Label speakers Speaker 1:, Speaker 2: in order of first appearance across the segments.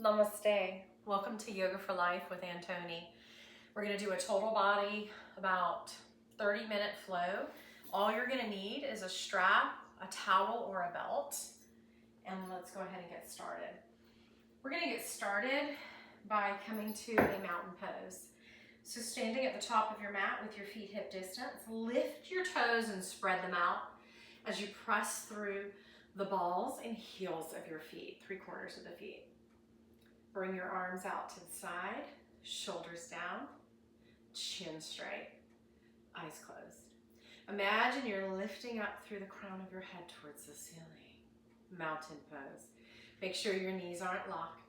Speaker 1: Namaste. Welcome to Yoga for Life with Antoni. We're going to do a total body, about 30-minute flow. All you're going to need is a strap, a towel, or a belt. And let's go ahead and get started. We're going to get started by coming to a mountain pose. So standing at the top of your mat with your feet hip distance, lift your toes and spread them out as you press through the balls and heels of your feet, 3/4 of the feet. Bring your arms out to the side, shoulders down, chin straight, eyes closed. Imagine you're lifting up through the crown of your head towards the ceiling. Mountain pose. Make sure your knees aren't locked.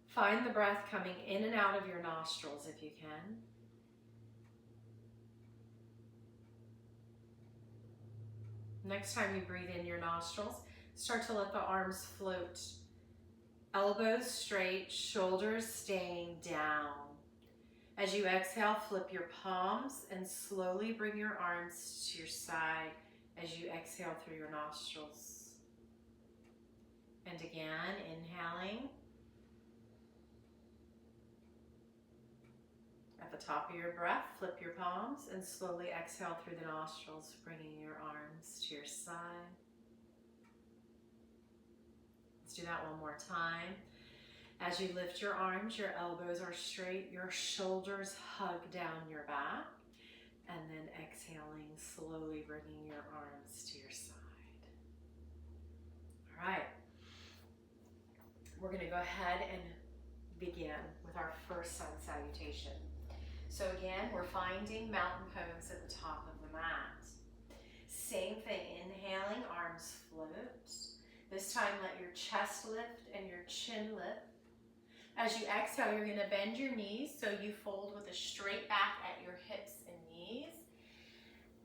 Speaker 1: Find the breath coming in and out of your nostrils if you can. Next time you breathe in your nostrils, start to let the arms float. Elbows straight, shoulders staying down. As you exhale, flip your palms and slowly bring your arms to your side as you exhale through your nostrils. And again, inhaling. At the top of your breath, flip your palms and slowly exhale through the nostrils, bringing your arms to your side. Let's do that one more time. As you lift your arms, your elbows are straight, your shoulders hug down your back, and then exhaling, slowly bringing your arms to your side. All right. We're going to go ahead and begin with our first sun salutation. So again, we're finding mountain pose at the top of the mat. Same thing, inhaling, arms float. This time, let your chest lift and your chin lift. As you exhale, you're going to bend your knees so you fold with a straight back at your hips and knees.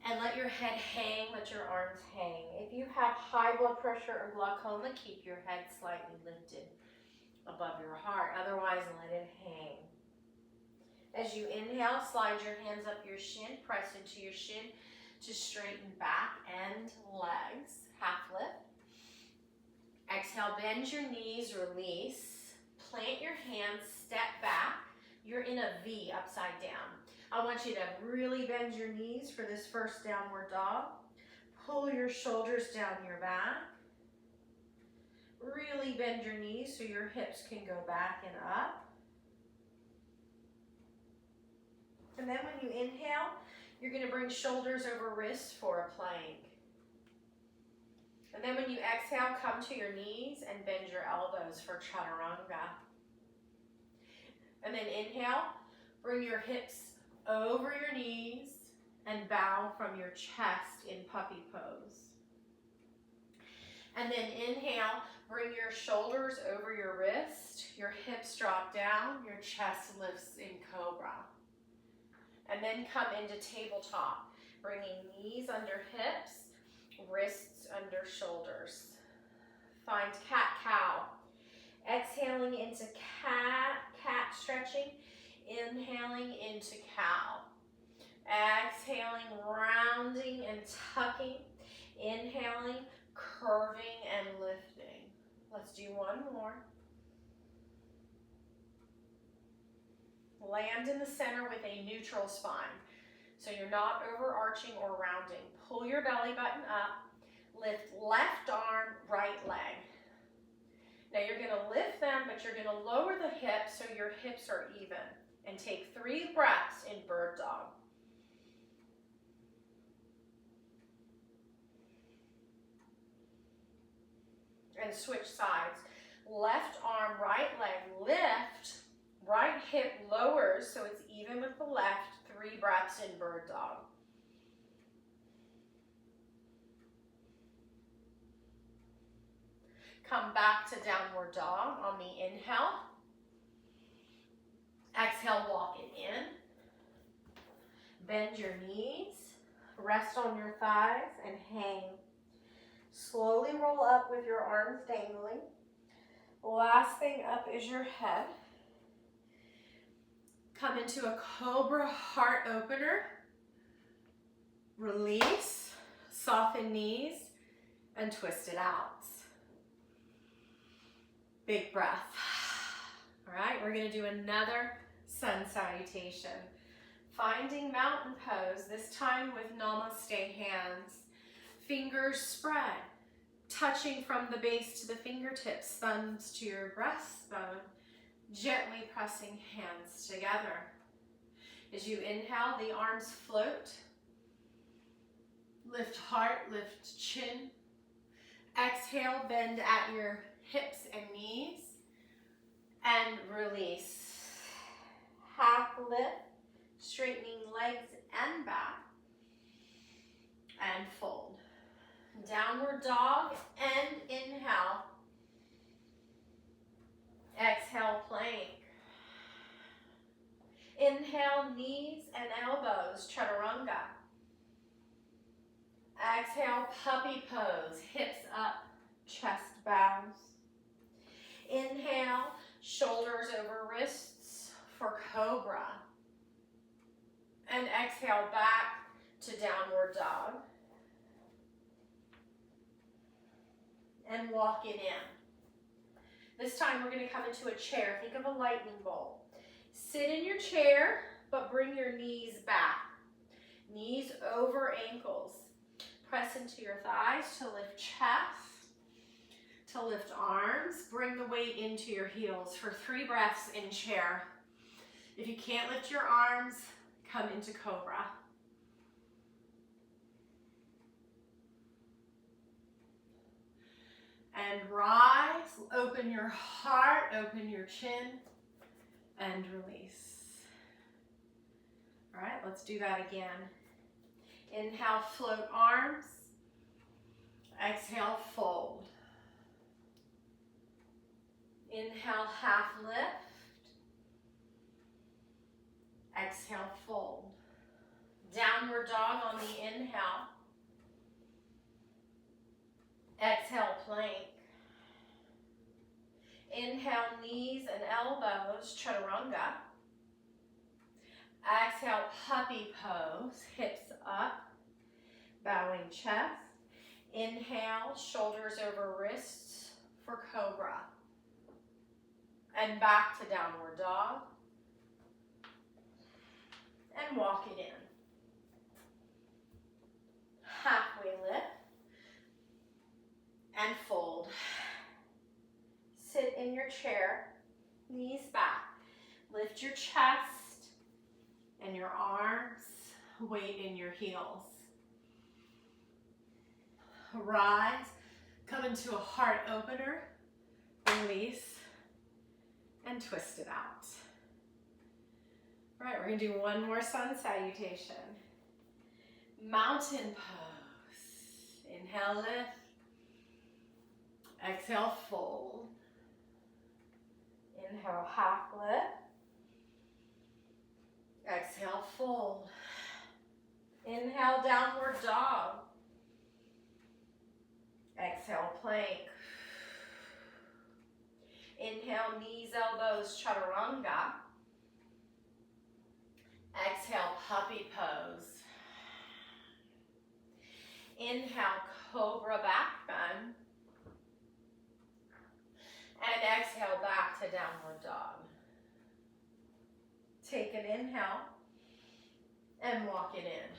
Speaker 1: And let your head hang, let your arms hang. If you have high blood pressure or glaucoma, keep your head slightly lifted above your heart. Otherwise, let it hang. As you inhale, slide your hands up your shin, press into your shin to straighten back and legs, half lift. Exhale, bend your knees, release. Plant your hands, step back. You're in a V, upside down. I want you to really bend your knees for this first downward dog. Pull your shoulders down your back. Really bend your knees so your hips can go back and up. And then when you inhale, you're going to bring shoulders over wrists for a plank. And then when you exhale, come to your knees and bend your elbows for chaturanga. And then inhale, bring your hips over your knees and bow from your chest in puppy pose. And then inhale, bring your shoulders over your wrist, your hips drop down, your chest lifts in cobra. And then come into tabletop, bringing knees under hips, wrists under shoulders. Find cat-cow. Exhaling into cat stretching. Inhaling into cow. Exhaling, rounding and tucking. Inhaling, curving and lifting. Let's do one more. Land in the center with a neutral spine. So you're not overarching or rounding. Pull your belly button up. Lift left arm, right leg. Now you're going to lift them, but you're going to lower the hips so your hips are even. And take 3 breaths in bird dog. And switch sides. Left arm, right leg, lift. Right hip lowers so it's even with the left. 3 breaths in bird dog. Come back to downward dog on the inhale. Exhale, walk it in. Bend your knees. Rest on your thighs and hang. Slowly roll up with your arms dangling. Last thing up is your head. Come into a cobra heart opener. Release, soften knees, and twist it out. Big breath. All right, we're gonna do another sun salutation. Finding mountain pose, this time with namaste hands. Fingers spread, touching from the base to the fingertips, thumbs to your breastbone, gently pressing hands together. As you inhale, the arms float. Lift heart, lift chin. Exhale, bend at your hips and knees. And release. Half lift, straightening legs and back. And fold. Downward dog and inhale. Exhale, plank. Inhale, knees and elbows, chaturanga. Exhale, puppy pose, hips up, chest bows. Inhale, shoulders over wrists for cobra. And exhale, back to downward dog. And walk it in. This time we're going to come into a chair. Think of a lightning bolt. Sit in your chair, but bring your knees back. Knees over ankles. Press into your thighs to lift chest, to lift arms. Bring the weight into your heels for 3 breaths in chair. If you can't lift your arms, come into cobra. And rise, open your heart, open your chin, and release. All right, let's do that again. Inhale, float arms. Exhale, fold. Inhale, half lift. Exhale, fold. Downward dog on the inhale. Exhale, plank. Inhale, knees and elbows, chaturanga. Exhale, puppy pose, hips up, bowing chest. Inhale, shoulders over wrists for cobra. And back to downward dog. And walk it in. Halfway lift. And fold. Sit in your chair, knees back. Lift your chest and your arms, weight in your heels. Rise, come into a heart opener, release, and twist it out. All right, we're gonna do one more sun salutation. Mountain pose. Inhale, lift. Exhale, fold. Inhale, half lift. Exhale, fold. Inhale, downward dog. Exhale, plank. Inhale, knees, elbows, chaturanga. Exhale, puppy pose. Inhale, cobra back bend. And exhale, back to downward dog. Take an inhale and walk it in.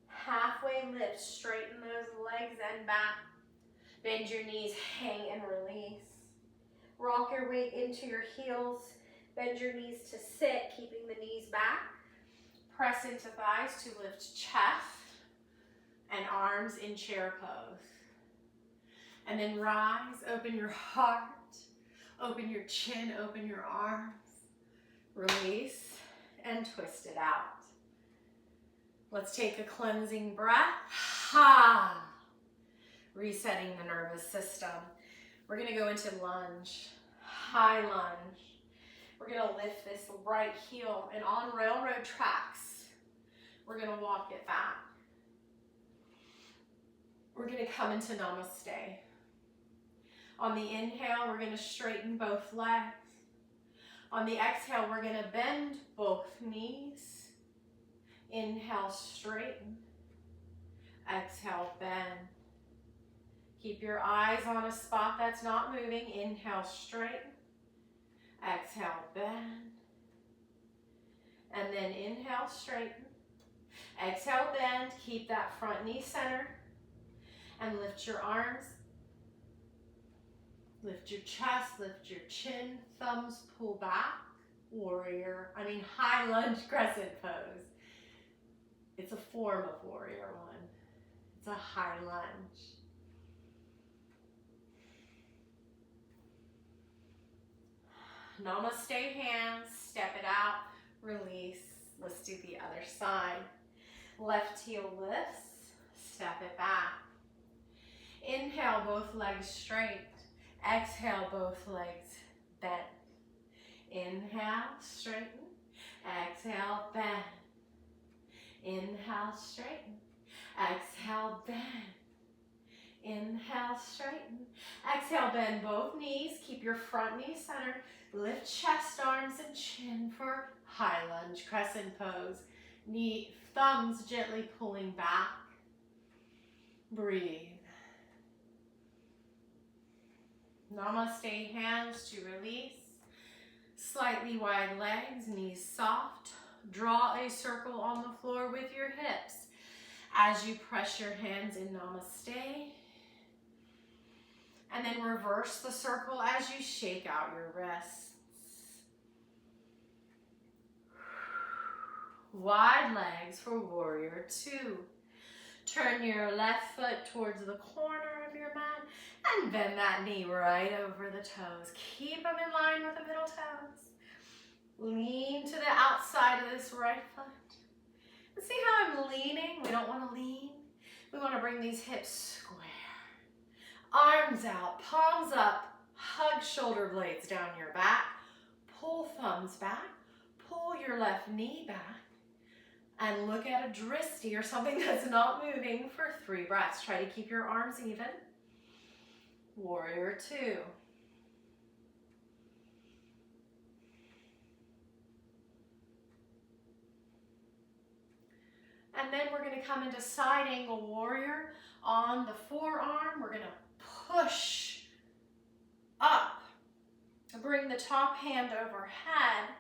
Speaker 1: Halfway lift, straighten those legs and back. Bend your knees, hang and release. Rock your weight into your heels. Bend your knees to sit, keeping the knees back. Press into thighs to lift chest and arms in chair pose. And then rise, open your heart, open your chin, open your arms. Release and twist it out. Let's take a cleansing breath. Ha! Resetting the nervous system. We're gonna go into lunge, high lunge. We're gonna lift this right heel, and on railroad tracks, we're gonna walk it back. We're gonna come into namaste. On the inhale, we're gonna straighten both legs. On the exhale, we're gonna bend both knees. Inhale, straighten. Exhale, bend. Keep your eyes on a spot that's not moving. Inhale, straighten. Exhale, bend. And then inhale, straighten. Exhale, bend. Keep that front knee centered. And lift your arms. Lift your chest, lift your chin, thumbs pull back. High lunge crescent pose. It's a form of warrior one. It's a high lunge. Namaste hands, step it out, release. Let's do the other side. Left heel lifts, step it back. Inhale, both legs straight. Exhale, both legs bent. Inhale, straighten. Exhale, bend. Inhale, straighten. Exhale, bend. Inhale, straighten. Exhale, bend both knees. Keep your front knee centered. Lift chest, arms, and chin for high lunge crescent pose. Thumbs gently pulling back. Breathe. Namaste hands to release. Slightly wide legs, knees soft. Draw a circle on the floor with your hips. As you press your hands in Namaste. And then reverse the circle as you shake out your wrists. Wide legs for warrior two. Turn your left foot towards the corner of your mat and bend that knee right over the toes. Keep them in line with the middle toes. Lean to the outside of this right foot. And see how I'm leaning? We don't want to lean. We want to bring these hips square. Arms out, palms up, hug shoulder blades down your back. Pull thumbs back. Pull your left knee back. And look at a dristi or something that's not moving for 3 breaths. Try to keep your arms even. Warrior two. And then we're going to come into side angle warrior. On the forearm, we're going to push up. Bring the top hand overhead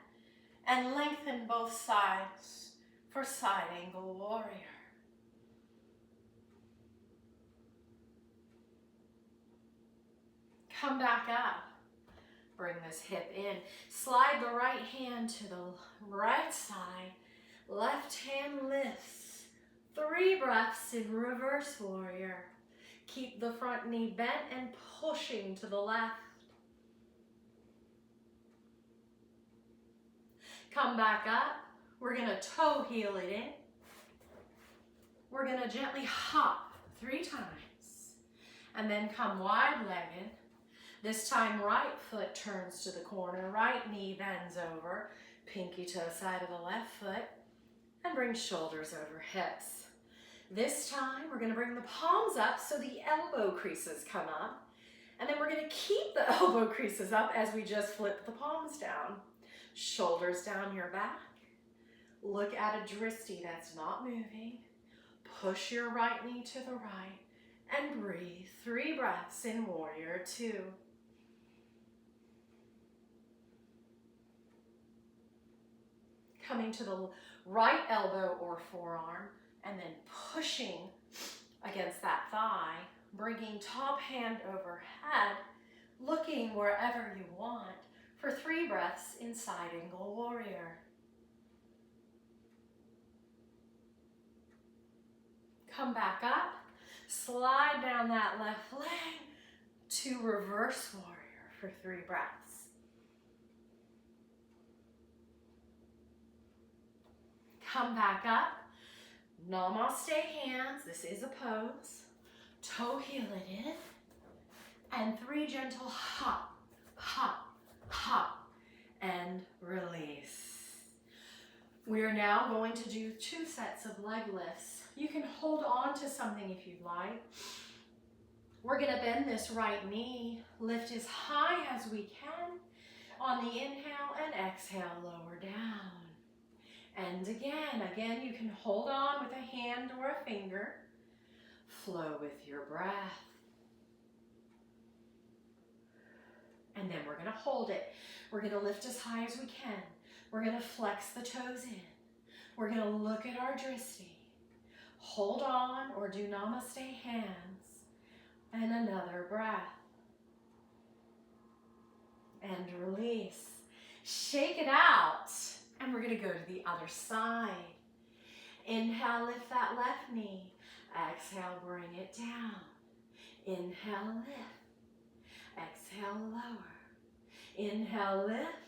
Speaker 1: and lengthen both sides for side angle warrior. Come back up. Bring this hip in. Slide the right hand to the right side. Left hand lifts. 3 breaths in reverse warrior. Keep the front knee bent and pushing to the left. Come back up. We're going to toe heel it in. We're going to gently hop 3 times. And then come wide-legged. This time right foot turns to the corner. Right knee bends over. Pinky toe side of the left foot. And bring shoulders over hips. This time we're going to bring the palms up so the elbow creases come up. And then we're going to keep the elbow creases up as we just flip the palms down. Shoulders down your back. Look at a dristi that's not moving. Push your right knee to the right and breathe. 3 breaths in warrior two. Coming to the right elbow or forearm and then pushing against that thigh. Bringing top hand overhead, looking wherever you want for 3 breaths in side angle warrior. Come back up, slide down that left leg to reverse warrior for 3 breaths. Come back up, namaste hands, this is a pose. Toe heel it in, and 3 gentle hop, hop, hop, and release. We are now going to do 2 sets of leg lifts. You can hold on to something if you'd like. We're going to bend this right knee, lift as high as we can on the inhale, and exhale, lower down. And again, you can hold on with a hand or a finger. Flow with your breath. And then we're gonna hold it. We're gonna lift as high as we can. We're gonna flex the toes in. We're gonna look at our drishti. Hold on or do namaste hands. And another breath. And release. Shake it out. And we're gonna go to the other side. Inhale, lift that left knee. Exhale, bring it down. Inhale, lift. Exhale, lower. Inhale, lift.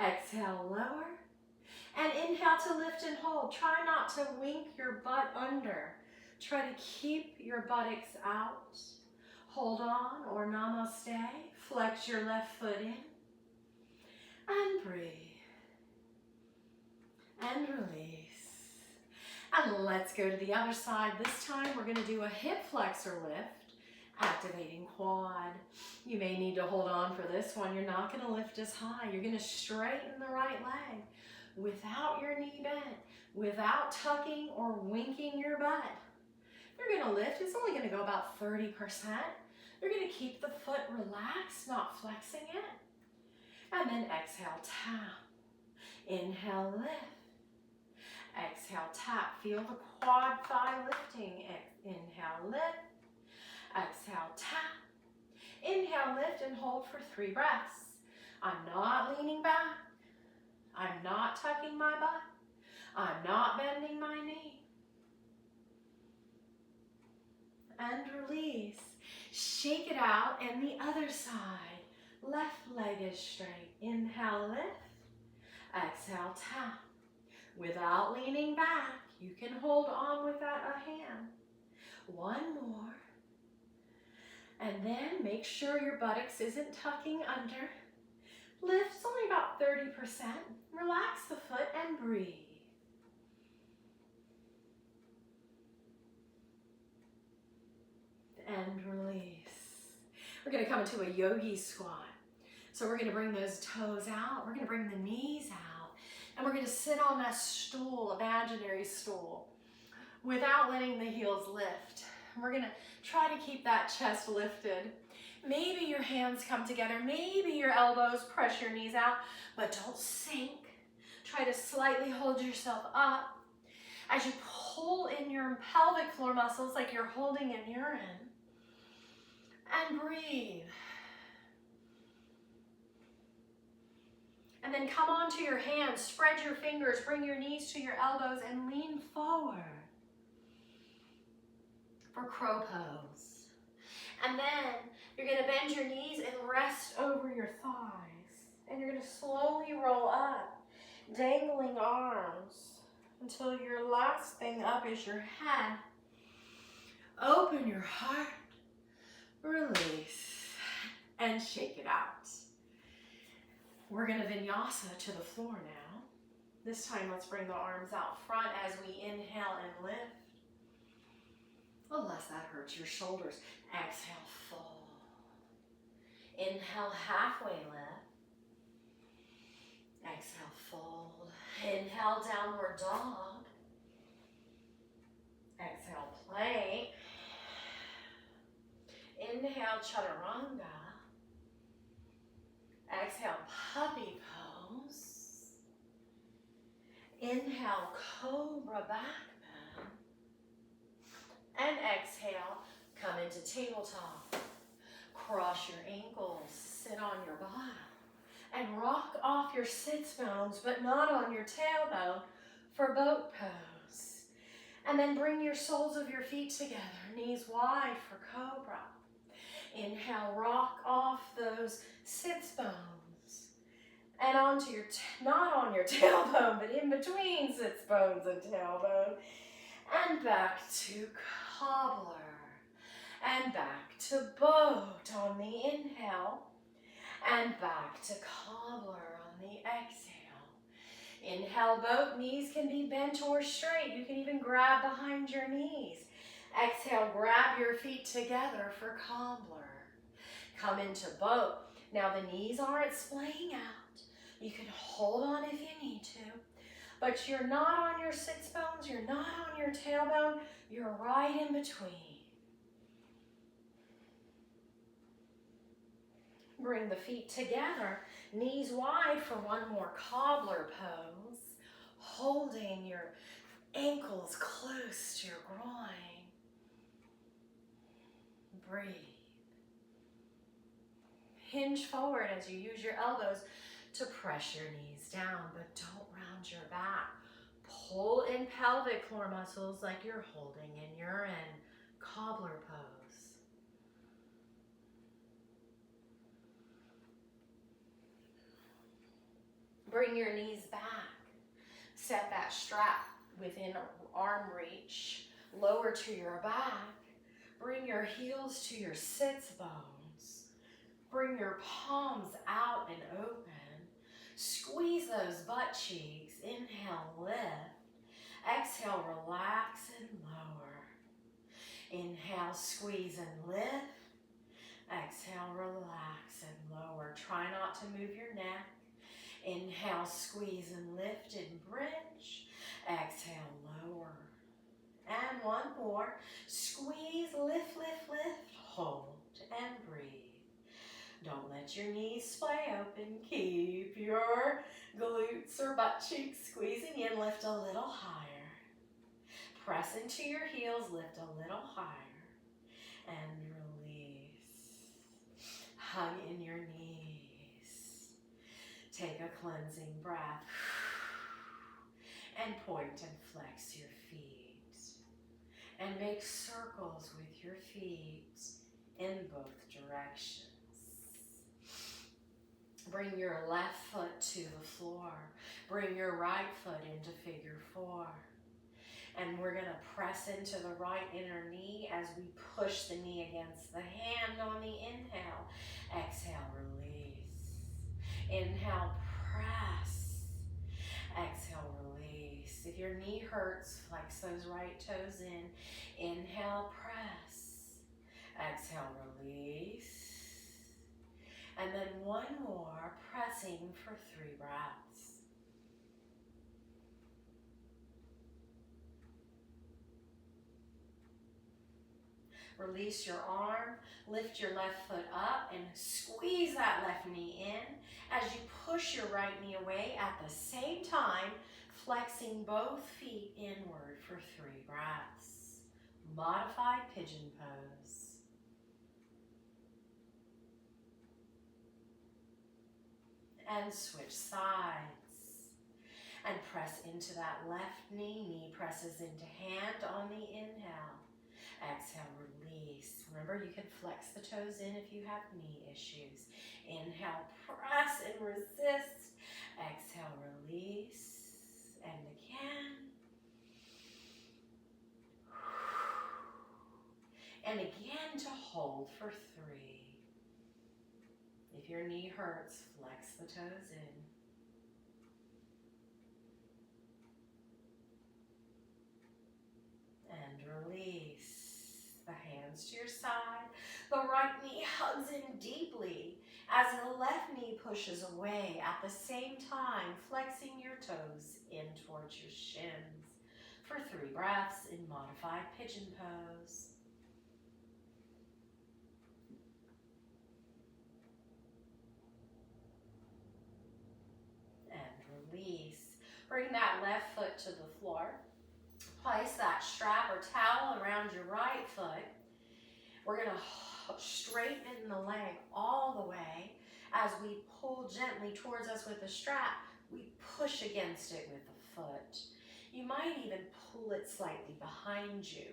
Speaker 1: Exhale, lower. And inhale to lift and hold. Try not to wink your butt under. Try to keep your buttocks out. Hold on or namaste. Flex your left foot in. And breathe. And release. And let's go to the other side. This time we're going to do a hip flexor lift, activating quad. You may need to hold on for this one. You're not going to lift as high. You're going to straighten the right leg without your knee bent, without tucking or winking your butt. You're going to lift. It's only going to go about 30%. You're going to keep the foot relaxed, not flexing it. And then exhale, tap. Inhale, lift. Exhale, tap. Feel the quad thigh lifting. Inhale, lift. Exhale, tap. Inhale, lift and hold for 3 breaths. I'm not leaning back. I'm not tucking my butt. I'm not bending my knee. And release. Shake it out and the other side. Left leg is straight. Inhale, lift. Exhale, tap. Without leaning back, you can hold on with a hand. 1 more. And then make sure your buttocks isn't tucking under. Lift's only about 30%. Relax the foot and breathe. And release. We're going to come into a yogi squat. So we're going to bring those toes out. We're going to bring the knees out. And we're going to sit on that stool, imaginary stool, without letting the heels lift. And we're going to try to keep that chest lifted. Maybe your hands come together. Maybe your elbows press your knees out, but don't sink. Try to slightly hold yourself up. As you pull in your pelvic floor muscles like you're holding in urine. And breathe. And then come onto your hands, spread your fingers, bring your knees to your elbows and lean forward for crow pose. And then you're going to bend your knees and rest over your thighs. And you're going to slowly roll up, dangling arms until your last thing up is your head. Open your heart, release, and shake it out. We're going to vinyasa to the floor now. This time, let's bring the arms out front as we inhale and lift. Unless that hurts your shoulders. Exhale, fold. Inhale, halfway lift. Exhale, fold. Inhale, downward dog. Exhale, plank. Inhale, chaturanga. Exhale, puppy pose. Inhale, cobra back bend. And exhale, come into tabletop. Cross your ankles, sit on your bottom. And rock off your sits bones, but not on your tailbone for boat pose. And then bring your soles of your feet together, knees wide for cobra. Inhale, rock off those sits bones and onto your, not on your tailbone, but in between sits bones and tailbone. And back to cobbler. And back to boat on the inhale. And back to cobbler on the exhale. Inhale, boat, knees can be bent or straight. You can even grab behind your knees. Exhale, grab your feet together for cobbler. Come into boat. Now the knees aren't splaying out. You can hold on if you need to, but you're not on your sits bones, you're not on your tailbone, you're right in between. Bring the feet together, knees wide for one more cobbler pose, holding your ankles close to your groin. Breathe. Hinge forward as you use your elbows to press your knees down, but don't round your back. Pull in pelvic floor muscles like you're holding in urine. Cobbler pose. Bring your knees back. Set that strap within arm reach. Lower to your back. Bring your heels to your sits bones. Bring your palms out and open. Squeeze those butt cheeks. Inhale, lift. Exhale, relax and lower. Inhale, squeeze and lift. Exhale, relax and lower. Try not to move your neck. Inhale, squeeze and lift and bridge. Exhale, lower. And one more. Squeeze, lift, lift, lift. Hold and breathe. Don't let your knees splay open. Keep your glutes or butt cheeks squeezing in. Lift a little higher. Press into your heels. Lift a little higher. And release. Hug in your knees. Take a cleansing breath. And point and flex your feet. And make circles with your feet in both directions. Bring your left foot to the floor. Bring your right foot into figure 4. And we're going to press into the right inner knee as we push the knee against the hand on the inhale. Exhale, release. Inhale, press. Exhale, release. If your knee hurts, flex those right toes in. Inhale, press. Exhale, release. And then one more, pressing for 3 breaths. Release your arm, lift your left foot up and squeeze that left knee in as you push your right knee away at the same time, flexing both feet inward for 3 breaths. Modified pigeon pose. And switch sides. And press into that left knee. Knee presses into hand on the inhale. Exhale, release. Remember, you can flex the toes in if you have knee issues. Inhale, press and resist. Exhale, release. And again. And again to hold for 3. If your knee hurts, flex the toes in. And release. The hands to your side. The right knee hugs in deeply as the left knee pushes away at the same time, flexing your toes in towards your shins for 3 breaths in modified pigeon pose. Release. Bring that left foot to the floor. Place that strap or towel around your right foot. We're going to straighten the leg all the way. As we pull gently towards us with the strap, we push against it with the foot. You might even pull it slightly behind you.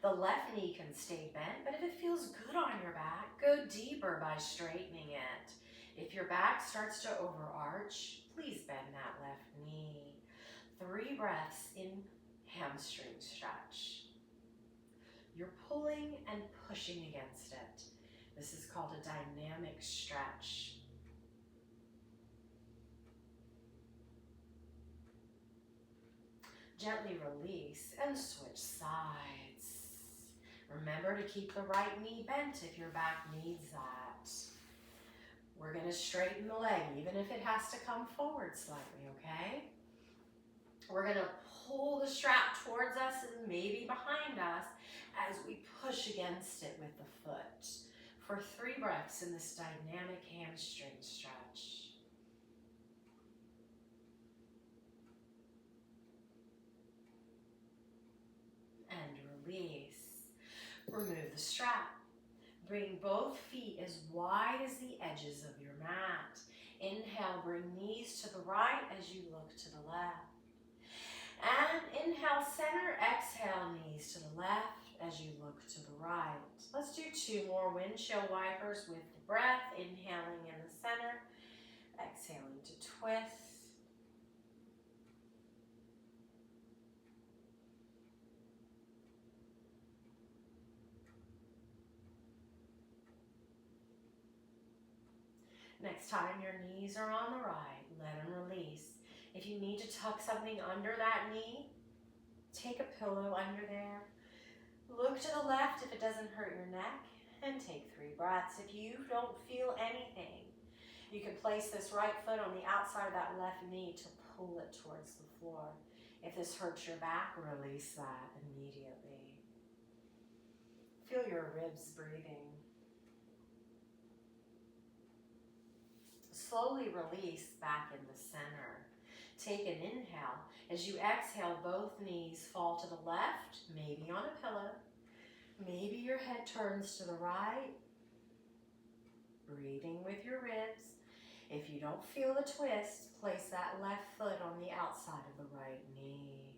Speaker 1: The left knee can stay bent, but if it feels good on your back, go deeper by straightening it. If your back starts to overarch, please bend that left knee. 3 breaths in hamstring stretch. You're pulling and pushing against it. This is called a dynamic stretch. Gently release and switch sides. Remember to keep the right knee bent if your back needs that. We're going to straighten the leg, even if it has to come forward slightly, okay? We're going to pull the strap towards us and maybe behind us as we push against it with the foot. for 3 breaths in this dynamic hamstring stretch. And release. Remove the strap. Bring both feet as wide as the edges of your mat. Inhale, bring knees to the right as you look to the left. And inhale, center. Exhale, knees to the left as you look to the right. Let's do 2 more windshield wipers with the breath. Inhaling in the center. Exhaling to twist. Next time your knees are on the right, let them release. If you need to tuck something under that knee, take a pillow under there. Look to the left if it doesn't hurt your neck, and take 3 breaths. If you don't feel anything, you can place this right foot on the outside of that left knee to pull it towards the floor. If this hurts your back, release that immediately. Feel your ribs breathing. Slowly release back in the center. Take an inhale. As you exhale, both knees fall to the left, maybe on a pillow. Maybe your head turns to the right. Breathing with your ribs. If you don't feel the twist, place that left foot on the outside of the right knee.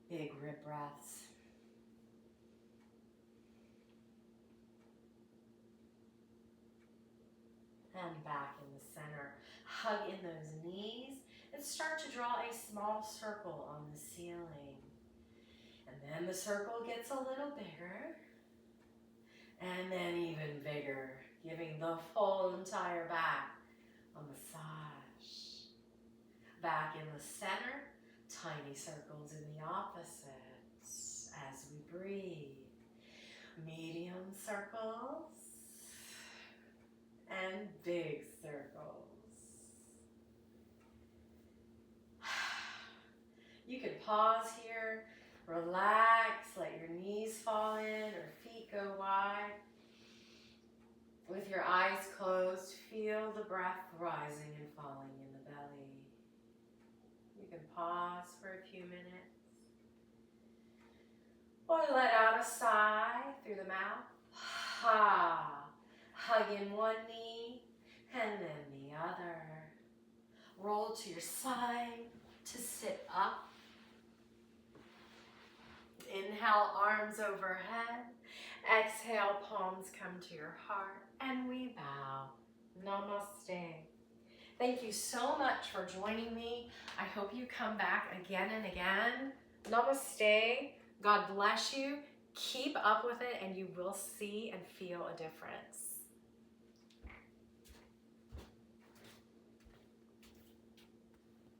Speaker 1: Big rib breaths. And back in the center. Hug in those knees and start to draw a small circle on the ceiling. And then the circle gets a little bigger. And then even bigger, giving the full entire back a massage. Back in the center, tiny circles in the opposites as we breathe. Medium circles. And big circles. You can pause here, relax, let your knees fall in or feet go wide. With your eyes closed, feel the breath rising and falling in the belly. You can pause for a few minutes. Or let out a sigh through the mouth. Ha! Hug in one knee and then the other. Roll to your side to sit up. Inhale, arms overhead. Exhale, palms come to your heart. And we bow. Namaste. Thank you so much for joining me. I hope you come back again and again. Namaste. God bless you. Keep up with it and you will see and feel a difference.